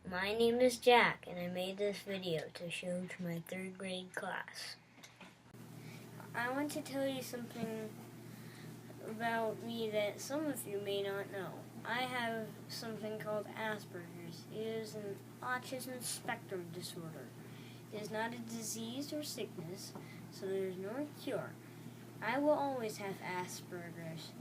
My name is Jack, and I made this video to show to my 3rd grade class. I want to tell you something about me that some of you may not know. I have something called Aspergers. It is an autism spectrum disorder. It is not a disease or sickness, so there is no cure. I will always have Aspergers.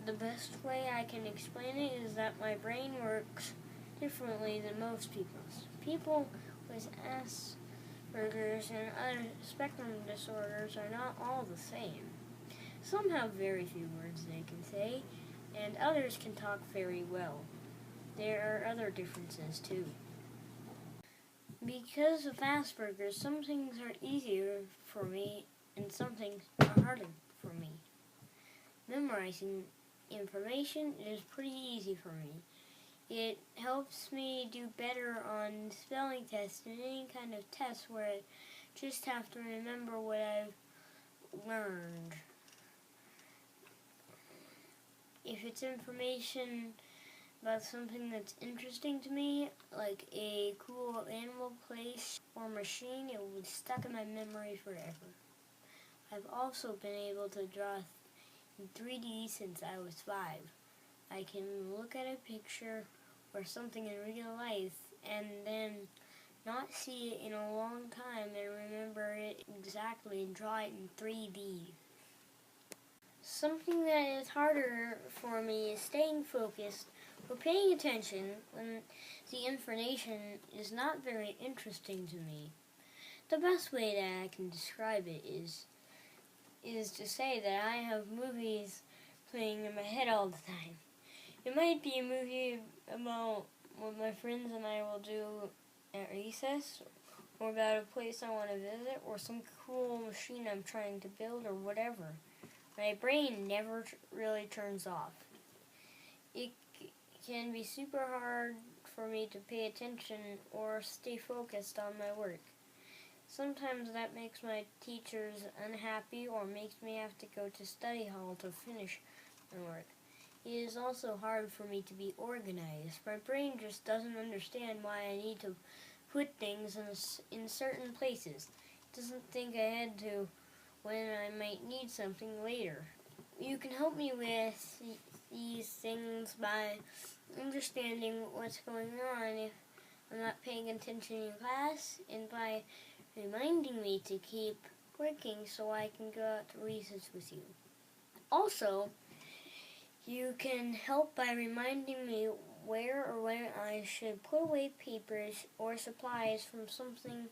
The best way I can explain it is that my brain works differently than most people's. People with Aspergers and other spectrum disorders are not all the same. Some have very few words they can say, and others can talk very well. There are other differences too. Because of Asperger's, some things are easier for me and some things are harder for me. Memorizing information is pretty easy for me. It helps me do better on spelling tests and any kind of test where I just have to remember what I've learned. If it's information about something that's interesting to me, like a cool animal, place, or machine, it will be stuck in my memory forever. I've also been able to draw in 3D since I was 5. I can look at a picture or something in real life and then not see it in a long time and remember it exactly and draw it in 3D. Something that is harder for me is staying focused or paying attention when the information is not very interesting to me. The best way that I can describe it is to say that I have movies playing in my head all the time. It might be a movie about what my friends and I will do at recess, or about a place I want to visit, or some cool machine I'm trying to build, or whatever. My brain never really turns off. It can be super hard for me to pay attention or stay focused on my work. Sometimes that makes my teachers unhappy or makes me have to go to study hall to finish my work. It is also hard for me to be organized. My brain just doesn't understand why I need to put things in certain places. It doesn't think ahead to when I might need something later. You can help me with these things by understanding what's going on if I'm not paying attention in class, and by reminding me to keep working so I can go out to recess with you. Also, you can help by reminding me where or when I should put away papers or supplies from something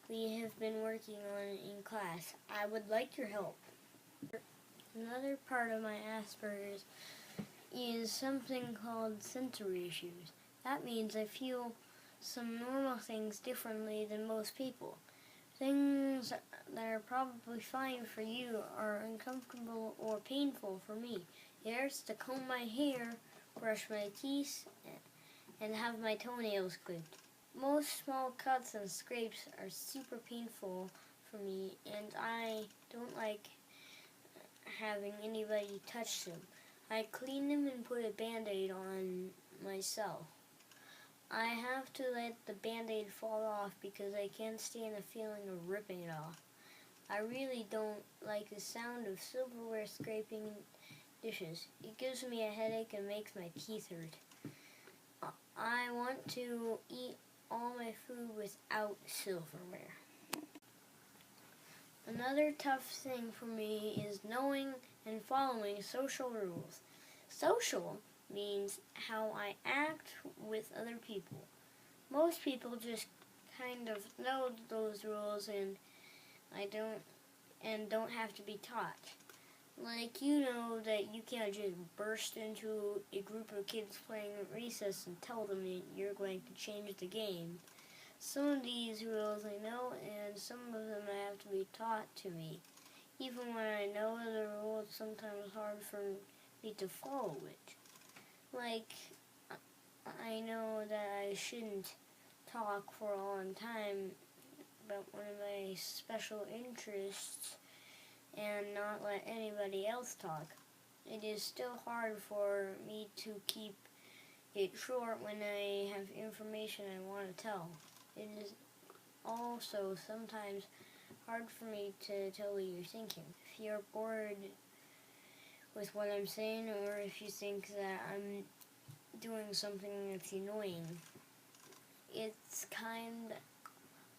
we have been working on in class. I would like your help. Another part of my Asperger's is something called sensory issues. That means I feel some normal things differently than most people. Things that are probably fine for you are uncomfortable or painful for me. It hurts to comb my hair, brush my teeth, and have my toenails clipped. Most small cuts and scrapes are super painful for me, and I don't like having anybody touch them. I clean them and put a Band-Aid on myself. I have to let the Band-Aid fall off because I can't stand the feeling of ripping it off. I really don't like the sound of silverware scraping dishes. It gives me a headache and makes my teeth hurt. I want to eat all my food without silverware. Another tough thing for me is knowing and following social rules. Social means how I act with other people. Most people just kind of know those rules and don't have to be taught. Like, you know that you can't just burst into a group of kids playing at recess and tell them that you're going to change the game. Some of these rules I know, and some of them have to be taught to me. Even when I know the rule, it's sometimes hard for me to follow it. Like, I know that I shouldn't talk for a long time about one of my special interests and not let anybody else talk. It is still hard for me to keep it short when I have information I want to tell. It is also sometimes hard for me to tell what you're thinking. If you're bored with what I'm saying, or if you think that I'm doing something that's annoying, it's kind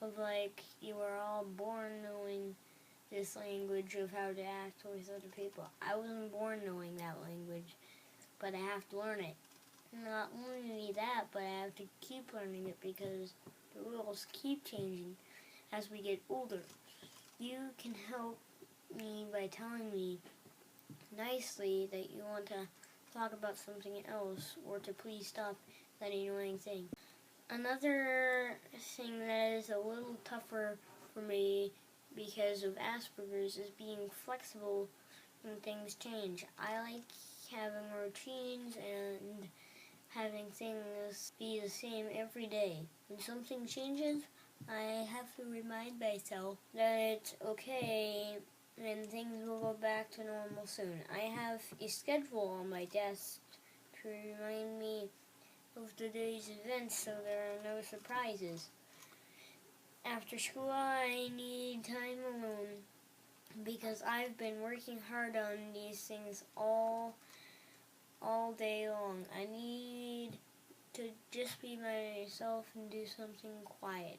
of like you are all born knowing this language of how to act with other people. I wasn't born knowing that language, but I have to learn it. Not only that, but I have to keep learning it because the rules keep changing as we get older. You can help me by telling me nicely that you want to talk about something else or to please stop that annoying thing. Another thing that is a little tougher for me because of Asperger's is being flexible when things change. I like having routines and having things be the same every day. When something changes, I have to remind myself that it's okay and things will go back to normal soon. I have a schedule on my desk to remind me of the day's events so there are no surprises. After school, I need time alone because I've been working hard on these things all day long. I need to just be myself and do something quiet.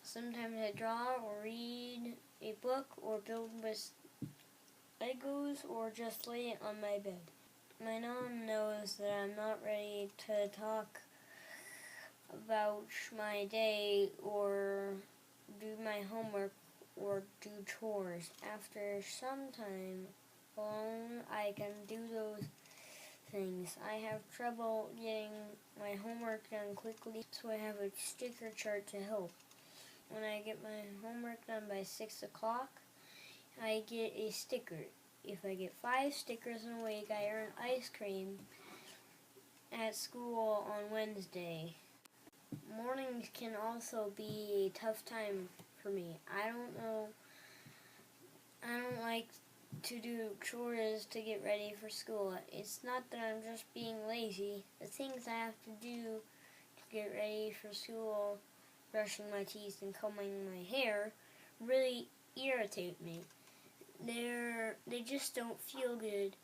Sometimes I draw or read a book or build with Legos or just lay on my bed. My mom knows that I'm not ready to talk about my day or do my homework or do chores. After some time alone, I can do those things. I have trouble getting my homework done quickly, so I have a sticker chart to help. When I get my homework done by 6 o'clock, I get a sticker. If I get 5 stickers in a week, I earn ice cream at school on Wednesday. Mornings can also be a tough time for me. I don't like to do chores to get ready for school. It's not that I'm just being lazy. The things I have to do to get ready for school, brushing my teeth and combing my hair, really irritate me. They just don't feel good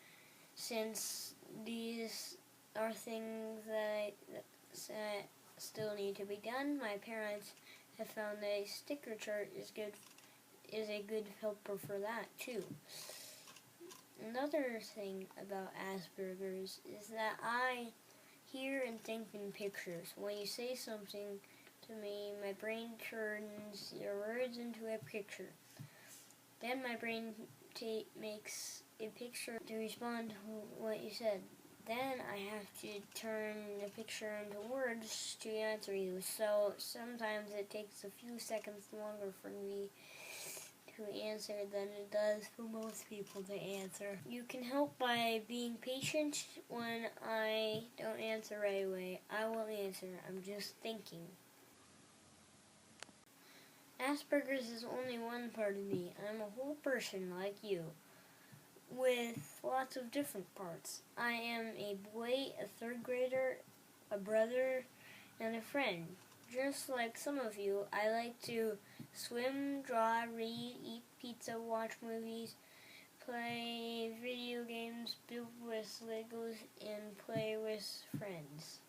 since these are things that still need to be done. My parents have found that a sticker chart is a good helper for that too. Another thing about Asperger's is that I hear and think in pictures. When you say something to me, my brain turns your words into a picture. Then my brain makes a picture to respond to what you said. Then I have to turn the picture into words to answer you. So sometimes it takes a few seconds longer for me to answer than it does for most people to answer. You can help by being patient. When I don't answer right away, I will answer. I'm just thinking. Asperger's is only one part of me. I'm a whole person like you, with lots of different parts. I am a boy, a third grader, a brother, and a friend. Just like some of you, I like to swim, draw, read, eat pizza, watch movies, play video games, build with Legos, and play with friends.